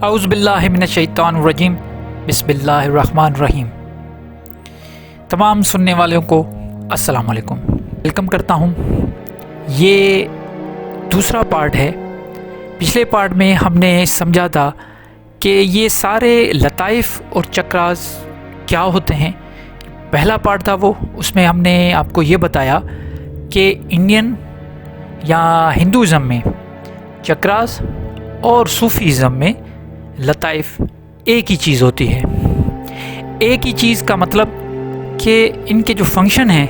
اعوذ باللہ من الشیطان الرجیم بسم اللہ الرحمن الرحیم۔ تمام سننے والوں کو السلام علیکم، ویلکم کرتا ہوں۔ یہ دوسرا پارٹ ہے۔ پچھلے پارٹ میں ہم نے سمجھا تھا کہ یہ سارے لطائف اور چکراس کیا ہوتے ہیں۔ پہلا پارٹ تھا وہ، اس میں ہم نے آپ کو یہ بتایا کہ انڈین یا ہندوازم میں چکراس اور صوفیزم میں لطائف ایک ہی چیز ہوتی ہے۔ ایک ہی چیز کا مطلب کہ ان کے جو فنکشن ہیں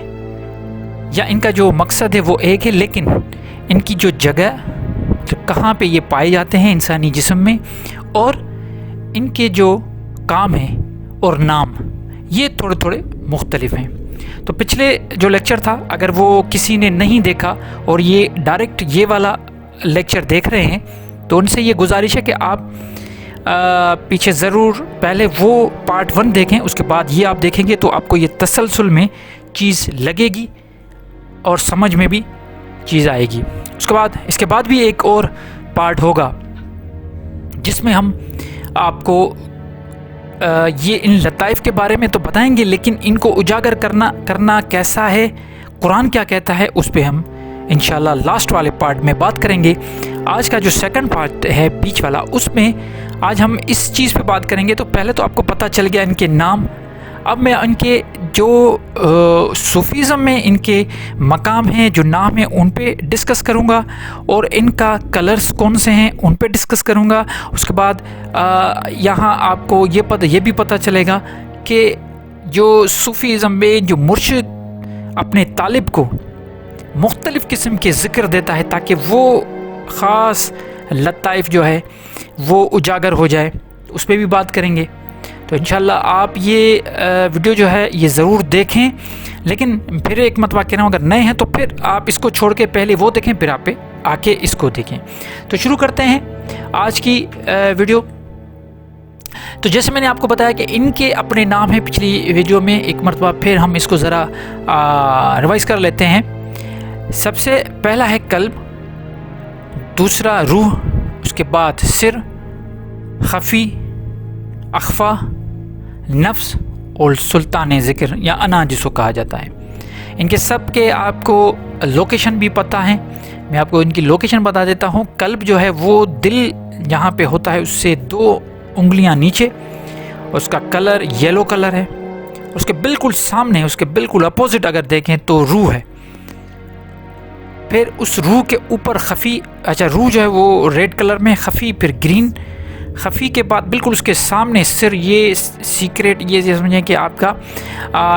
یا ان کا جو مقصد ہے وہ ایک ہے، لیکن ان کی جو جگہ کہاں پہ یہ پائے جاتے ہیں انسانی جسم میں، اور ان کے جو کام ہیں اور نام یہ تھوڑے تھوڑے مختلف ہیں۔ تو پچھلے جو لیکچر تھا، اگر وہ کسی نے نہیں دیکھا اور یہ ڈائریکٹ یہ والا لیکچر دیکھ رہے ہیں تو ان سے یہ گزارش ہے کہ آپ پیچھے ضرور پہلے وہ پارٹ 1 دیکھیں، اس کے بعد یہ آپ دیکھیں گے تو آپ کو یہ تسلسل میں چیز لگے گی اور سمجھ میں بھی چیز آئے گی۔ اس کے بعد بھی ایک اور پارٹ ہوگا جس میں ہم آپ کو یہ ان لطائف کے بارے میں تو بتائیں گے، لیکن ان کو اجاگر کرنا کیسا ہے، قرآن کیا کہتا ہے، اس پہ ہم انشاءاللہ لاسٹ والے پارٹ میں بات کریں گے۔ آج کا جو سیکنڈ پارٹ ہے بیچ والا، اس میں آج ہم اس چیز پہ بات کریں گے۔ تو پہلے تو آپ کو پتہ چل گیا ان کے نام، اب میں ان کے جو صوفیزم میں ان کے مقام ہیں، جو نام ہیں، ان پہ ڈسکس کروں گا، اور ان کا کلرز کون سے ہیں ان پہ ڈسکس کروں گا۔ اس کے بعد یہاں آپ کو یہ بھی پتہ چلے گا کہ جو صوفیزم میں جو مرشد اپنے طالب کو مختلف قسم کے ذکر دیتا ہے تاکہ وہ خاص لطائف جو ہے وہ اجاگر ہو جائے، اس پہ بھی بات کریں گے۔ تو انشاءاللہ آپ یہ ویڈیو جو ہے یہ ضرور دیکھیں، لیکن پھر ایک مرتبہ کہہ رہا ہوں، اگر نئے ہیں تو پھر آپ اس کو چھوڑ کے پہلے وہ دیکھیں، پھر آپ پہ آ کے اس کو دیکھیں۔ تو شروع کرتے ہیں آج کی ویڈیو۔ تو جیسے میں نے آپ کو بتایا کہ ان کے اپنے نام ہیں پچھلی ویڈیو میں، ایک مرتبہ پھر ہم اس کو ذرا ریوائز کر لیتے ہیں۔ سب سے پہلا ہے قلب، دوسرا روح، اس کے بعد سر، خفی، اخفا، نفس اور سلطان ذکر یا انا جس کو کہا جاتا ہے۔ ان کے سب کے آپ کو لوکیشن بھی پتہ ہے، میں آپ کو ان کی لوکیشن بتا دیتا ہوں۔ قلب جو ہے وہ دل جہاں پہ ہوتا ہے اس سے 2 انگلیاں نیچے، اس کا کلر یلو کلر ہے۔ اس کے بالکل سامنے، اس کے بالکل اپوزٹ اگر دیکھیں تو روح ہے۔ پھر اس روح کے اوپر خفی، روح جو ہے وہ ریڈ کلر میں، خفی پھر گرین، خفی کے بعد بالکل اس کے سامنے سر، یہ سیکریٹ، یہ سمجھیں کہ آپ کا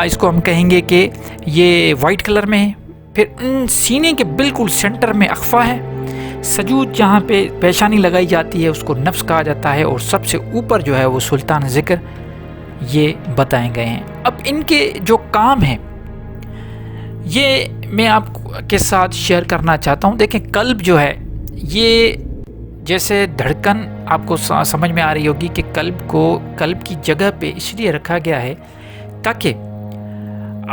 اس کو ہم کہیں گے کہ یہ وائٹ کلر میں ہے۔ پھر ان سینے کے بالکل سینٹر میں اخفا ہے، سجود جہاں پہ پیشانی لگائی جاتی ہے اس کو نفس کہا جاتا ہے، اور سب سے اوپر جو ہے وہ سلطان ذکر، یہ بتائے گئے ہیں۔ اب ان کے جو کام ہیں یہ میں آپ کے ساتھ شیئر کرنا چاہتا ہوں۔ دیکھیں قلب جو ہے یہ جیسے دھڑکن آپ کو سمجھ میں آ رہی ہوگی کہ قلب کی جگہ پہ اس لیے رکھا گیا ہے تاکہ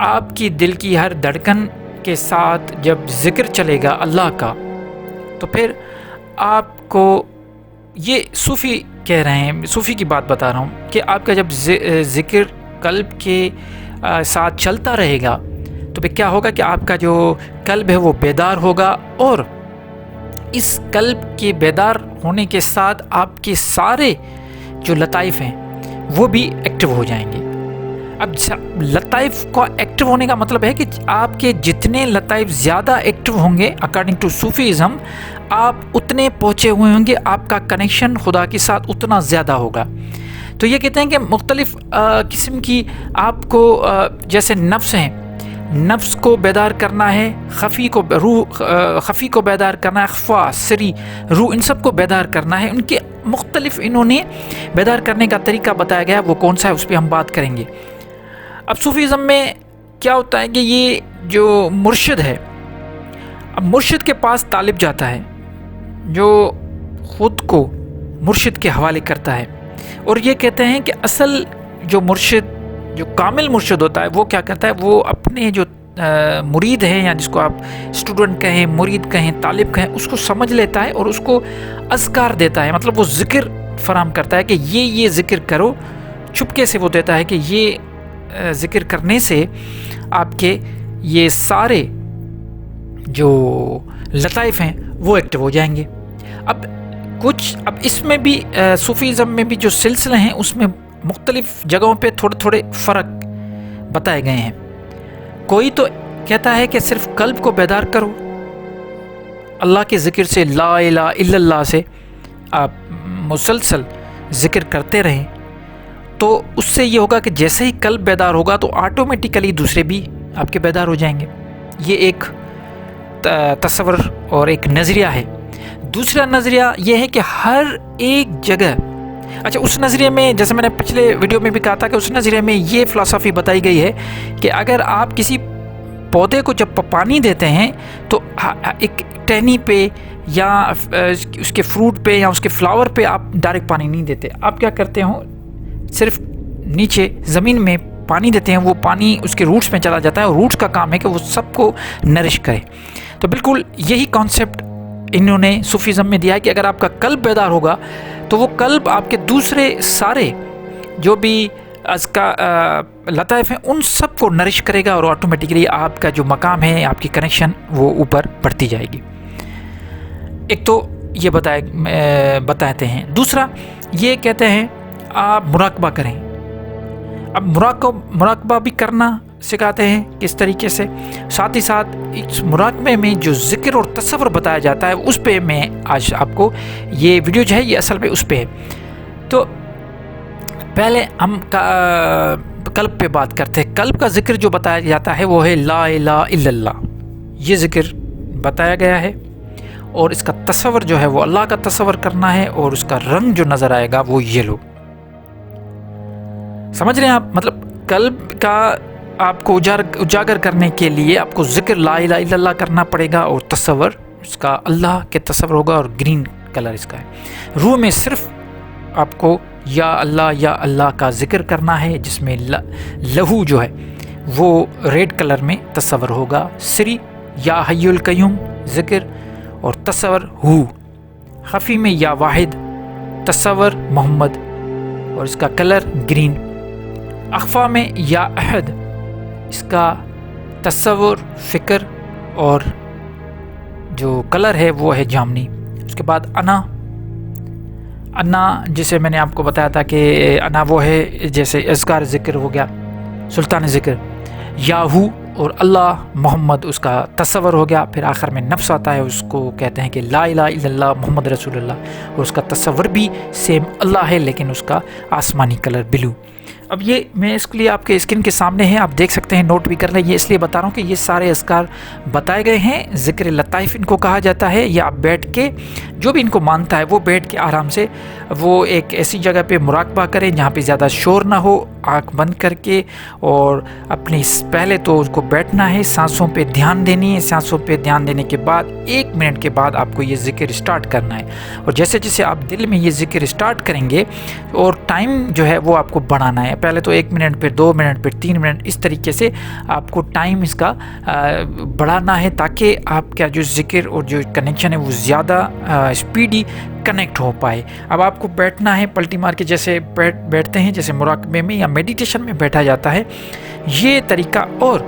آپ کی دل کی ہر دھڑکن کے ساتھ جب ذکر چلے گا اللہ کا، تو پھر آپ کو یہ صوفی کہہ رہے ہیں، صوفی کی بات بتا رہا ہوں کہ آپ کا جب ذکر قلب کے ساتھ چلتا رہے گا تو پھر کیا ہوگا کہ آپ کا جو قلب ہے وہ بیدار ہوگا، اور اس قلب کے بیدار ہونے کے ساتھ آپ کے سارے جو لطائف ہیں وہ بھی ایکٹیو ہو جائیں گے۔ اب لطائف کا ایکٹیو ہونے کا مطلب ہے کہ آپ کے جتنے لطائف زیادہ ایکٹیو ہوں گے اکارڈنگ ٹو صوفیزم، آپ اتنے پہنچے ہوئے ہوں گے، آپ کا کنیکشن خدا کے ساتھ اتنا زیادہ ہوگا۔ تو یہ کہتے ہیں کہ مختلف قسم کی آپ کو جیسے نفس ہیں، نفس کو بیدار کرنا ہے، خفی کو بیدار کرنا ہے، اخفا، سری، روح، ان سب کو بیدار کرنا ہے۔ ان کے مختلف انہوں نے بیدار کرنے کا طریقہ بتایا گیا، وہ کون سا ہے اس پہ ہم بات کریں گے۔ اب صوفیزم میں کیا ہوتا ہے کہ یہ جو مرشد ہے، اب مرشد کے پاس طالب جاتا ہے جو خود کو مرشد کے حوالے کرتا ہے، اور یہ کہتے ہیں کہ اصل جو مرشد، جو کامل مرشد ہوتا ہے، وہ کیا کرتا ہے، وہ اپنے جو مرید ہیں، یا جس کو آپ اسٹوڈنٹ کہیں، مرید کہیں، طالب کہیں، اس کو سمجھ لیتا ہے اور اس کو اذکار دیتا ہے، مطلب وہ ذکر ہدایت فراہم کرتا ہے کہ یہ ذکر کرو. چپکے سے وہ دیتا ہے کہ یہ ذکر کرنے سے آپ کے یہ سارے جو لطائف ہیں وہ ایکٹیو ہو جائیں گے. اب اس میں بھی صوفیزم میں بھی جو سلسلے ہیں اس میں مختلف جگہوں پہ تھوڑے فرق بتائے گئے ہیں. کوئی تو کہتا ہے کہ صرف قلب کو بیدار کرو، اللہ کے ذکر سے، لا الہ الا اللہ سے آپ مسلسل ذکر کرتے رہیں، تو اس سے یہ ہوگا کہ جیسے ہی قلب بیدار ہوگا تو آٹومیٹیکلی دوسرے بھی آپ کے بیدار ہو جائیں گے. یہ ایک تصور اور ایک نظریہ ہے. دوسرا نظریہ یہ ہے کہ ہر ایک جگہ، اچھا اس نظریے میں جیسے میں نے پچھلے ویڈیو میں بھی کہا تھا کہ اس نظریے میں یہ فلسفی بتائی گئی ہے کہ اگر آپ کسی پودے کو جب پانی دیتے ہیں تو ایک ٹہنی پہ یا اس کے فروٹ پہ یا اس کے فلاور پہ آپ ڈائریکٹ پانی نہیں دیتے. آپ کیا کرتے ہو، صرف نیچے زمین میں پانی دیتے ہیں، وہ پانی اس کے روٹس میں چلا جاتا ہے اور روٹس کا کام ہے کہ وہ سب کو نرش کرے. تو بالکل یہی کانسیپٹ انہوں نے صوفیزم میں دیا ہے کہ اگر آپ کا قلب بیدار ہوگا تو وہ قلب آپ کے دوسرے سارے جو بھی از کا لطائف ہیں ان سب کو نرش کرے گا اور آٹومیٹکلی آپ کا جو مقام ہے، آپ کی کنیکشن وہ اوپر بڑھتی جائے گی. ایک تو یہ بتاتے ہیں. دوسرا یہ کہتے ہیں آپ مراقبہ کریں. اب مراقبہ بھی کرنا سکھاتے ہیں کس طریقے سے. ساتھ ہی ساتھ اس مراقبے میں جو ذکر اور تصور بتایا جاتا ہے اس پہ میں آج آپ کو یہ ویڈیو جو ہے یہ اصل پہ اس پہ ہے. تو پہلے ہم قلب پہ بات کرتے ہیں. قلب کا ذکر جو بتایا جاتا ہے وہ ہے لا الہ الا اللہ. یہ ذکر بتایا گیا ہے اور اس کا تصور جو ہے وہ اللہ کا تصور کرنا ہے اور اس کا رنگ جو نظر آئے گا وہ یلو. سمجھ رہے ہیں آپ؟ مطلب قلب کا آپ کو اجاگر کرنے کے لیے آپ کو ذکر لا الہ الا اللہ کرنا پڑے گا اور تصور اس کا اللہ کے تصور ہوگا اور گرین کلر اس کا ہے. روح میں صرف آپ کو یا اللہ کا ذکر کرنا ہے جس میں لہو جو ہے وہ ریڈ کلر میں تصور ہوگا. سری یا حی القیوم ذکر اور تصور ہو. خفی میں یا واحد تصور محمد اور اس کا کلر گرین. اخفا میں یا احد اس کا تصور فکر اور جو کلر ہے وہ ہے جامنی. اس کے بعد انا جسے میں نے آپ کو بتایا تھا کہ انا وہ ہے جیسے اذکار ذکر ہو گیا، سلطان ذکر. یاہو اور اللہ محمد اس کا تصور ہو گیا. پھر آخر میں نفس آتا ہے، اس کو کہتے ہیں کہ لا الہ الا اللہ محمد رسول اللہ اور اس کا تصور بھی سیم اللہ ہے لیکن اس کا آسمانی کلر بلو. اب یہ میں اس کے لیے آپ کے اسکرین کے سامنے ہے، آپ دیکھ سکتے ہیں، نوٹ بھی کر لیں. یہ اس لیے بتا رہا ہوں کہ یہ سارے اذکار بتائے گئے ہیں. ذکر لطائف ان کو کہا جاتا ہے. یا آپ بیٹھ کے جو بھی ان کو مانتا ہے وہ بیٹھ کے آرام سے وہ ایک ایسی جگہ پہ مراقبہ کریں جہاں پہ زیادہ شور نہ ہو، آنکھ بند کر کے، اور اپنی پہلے تو اس کو بیٹھنا ہے، سانسوں پہ دھیان دینی ہے. سانسوں پہ دھیان دینے کے بعد 1 منٹ کے بعد آپ کو یہ ذکر اسٹارٹ کرنا ہے. اور جیسے جیسے آپ دل میں یہ ذکر اسٹارٹ کریں گے اور ٹائم جو ہے وہ آپ کو بڑھانا ہے. پہلے تو 1 منٹ، پھر 2 منٹ، پھر 3 منٹ، اس طریقے سے آپ کو ٹائم اس کا بڑھانا ہے تاکہ آپ کا جو ذکر اور جو کنیکشن ہے وہ زیادہ اسپیڈی کنیکٹ ہو پائے. اب آپ کو بیٹھنا ہے پلٹی مار کے، جیسے بیٹھتے ہیں جیسے مراقبے میں یا میڈیٹیشن میں بیٹھا جاتا ہے یہ طریقہ. اور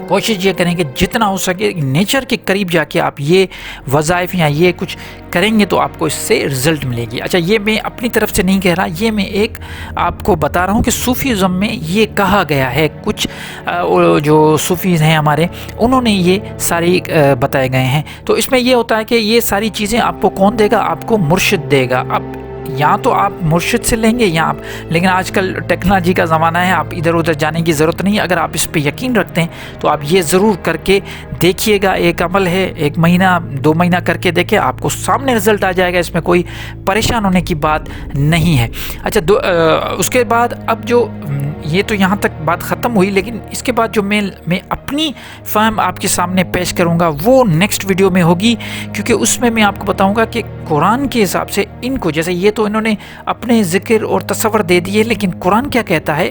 کوشش یہ کریں کہ جتنا ہو سکے نیچر کے قریب جا کے آپ یہ وظائف یا یہ کچھ کریں گے تو آپ کو اس سے رزلٹ ملے گی. اچھا یہ میں اپنی طرف سے نہیں کہہ رہا، یہ میں ایک آپ کو بتا رہا ہوں کہ صوفیزم میں یہ کہا گیا ہے. کچھ جو صوفیز ہیں ہمارے انہوں نے یہ ساری بتائے گئے ہیں. تو اس میں یہ ہوتا ہے کہ یہ ساری چیزیں آپ کو کون دے گا؟ آپ کو مرشد دے گا. اب یا تو آپ مرشد سے لیں گے یا آپ، لیکن آج کل ٹیکنالوجی کا زمانہ ہے، آپ ادھر ادھر جانے کی ضرورت نہیں ہے. اگر آپ اس پہ یقین رکھتے ہیں تو آپ یہ ضرور کر کے دیکھیے گا. ایک عمل ہے، 1 مہینہ 2 مہینہ کر کے دیکھیں، آپ کو سامنے رزلٹ آ جائے گا. اس میں کوئی پریشان ہونے کی بات نہیں ہے. اچھا اس کے بعد اب جو یہ تو یہاں تک بات ختم ہوئی، لیکن اس کے بعد جو میں اپنی فہم آپ کے سامنے پیش کروں گا وہ نیکسٹ ویڈیو میں ہوگی، کیونکہ اس میں آپ کو بتاؤں گا کہ قرآن کے حساب سے ان کو، جیسے یہ تو انہوں نے اپنے ذکر اور تصور دے دیے، لیکن قرآن کیا کہتا ہے؟